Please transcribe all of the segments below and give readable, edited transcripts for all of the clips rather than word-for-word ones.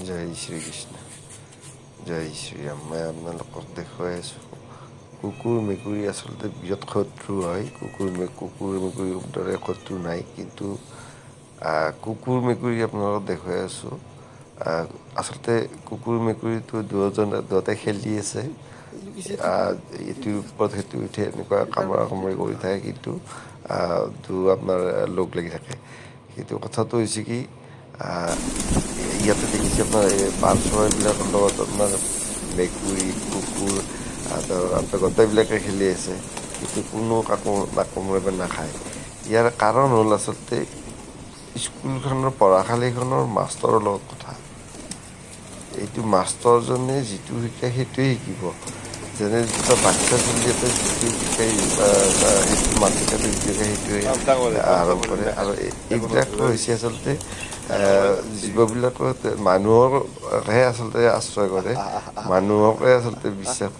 জয় শ্ৰীকৃষ্ণ জয় শ্ৰীৰাম। মই আপোনালোকক দেখুৱাই আছোঁ কুকুৰ মেকুৰী আচলতে বিৰাট শত্ৰু হয়। কুকুৰ মেকুৰীৰ দৰে শত্ৰু নাই, কিন্তু কুকুৰ মেকুৰী আপোনালোকক দেখুৱাই আছোঁ। আচলতে কুকুৰ মেকুৰীটো দুয়োটাই খেলি আছে, ইটোৰ ওপৰত সেইটো উঠে, এনেকুৱা কামোৰা কামুৰি কৰি থাকে, কিন্তু আপোনাৰ লগ লাগি থাকে। কিন্তু কথাটো হৈছে কি, ইয়াতে দেখিছে আপোনাৰ এই পাৰ চৰাইবিলাকৰ লগত আপোনাৰ মেকুৰী কুকুৰ আপোনাৰ গোটেইবিলাকে খেলি আছে, কিন্তু কোনো কাকো নাকামুৰিব নাখায়। ইয়াৰ কাৰণ হ'ল আচলতে স্কুলখনৰ পঢ়াশালীখনৰ মাষ্টৰৰ লগত কথা। এইটো মাষ্টৰজনে যিটো শিকায় সেইটোৱে শিকিব। যেনে দুটা বাচ্ছা চলি এটা যিটো শিকায় সেইটো মাতৃকাতে যিটো শিকায় সেইটোৱে আৰম্ভ কৰে। আৰু এইবিলাক হৈছে আচলতে জীৱবিলাকত মানুহকহে আচলতে আশ্ৰয় কৰে, মানুহকে আচলতে বিশ্বাস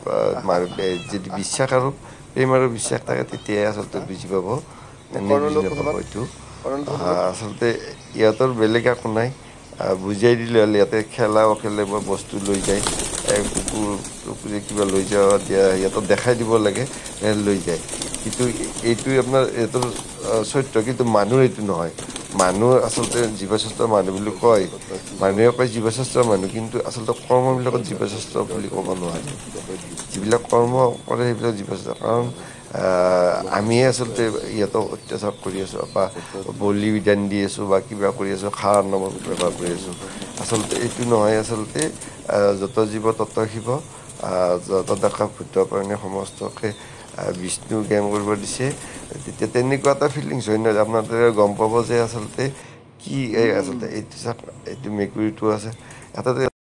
যদি বিশ্বাস আৰু প্ৰেম আৰু বিশ্বাস থাকে তেতিয়াই আচলতে বুজি পাব, এনেই বুজি নাপাব। এইটো আচলতে ইহঁতৰ বেলেগ একো নাই, বুজাই দিলে হ'ল। ইয়াতে খেলাও খেলে বা বস্তু লৈ যায়, কুকুৰে কিবা লৈ যাওঁ দিয়া সিহঁতক দেখাই দিব লাগে, লৈ যায়। কিন্তু এইটো আপোনাৰ ইহঁতৰ চৰিত্ৰ, কিন্তু মানুহ এইটো নহয়। মানুহ আচলতে জীৱশ্ৰেষ্ঠ মানুহ বুলি কয়, মানুহে কয় জীৱশ্ৰেষ্ঠ মানুহ, কিন্তু আচলতে কৰ্মবিলাকত জীৱশ্ৰেষ্ঠ বুলি ক'ব নোৱাৰি। যিবিলাক কৰ্ম কৰে সেইবিলাক জীৱশ্ৰেষ্ঠ, কাৰণ আমিয়ে আচলতে ইহঁতক অত্যাচাৰ কৰি আছোঁ বা বলি বিধান দি আছোঁ বা কিবা কৰি আছোঁ, খাৰৰ নামত ব্যৱহাৰ কৰি আছোঁ। আচলতে এইটো নহয়। আচলতে যত জীৱ তত শিৱ, যত দেখা ভূত প্ৰাণী সমস্তকে বিষ্ণু জ্ঞান কৰিব দিছে। তেতিয়া তেনেকুৱা এটা ফিলিংছ হয় নহয়, আপোনালোকে গম পাব যে আচলতে কি আচলতে এইটো চাওক, এইটো মেকুৰীটো আছে এটা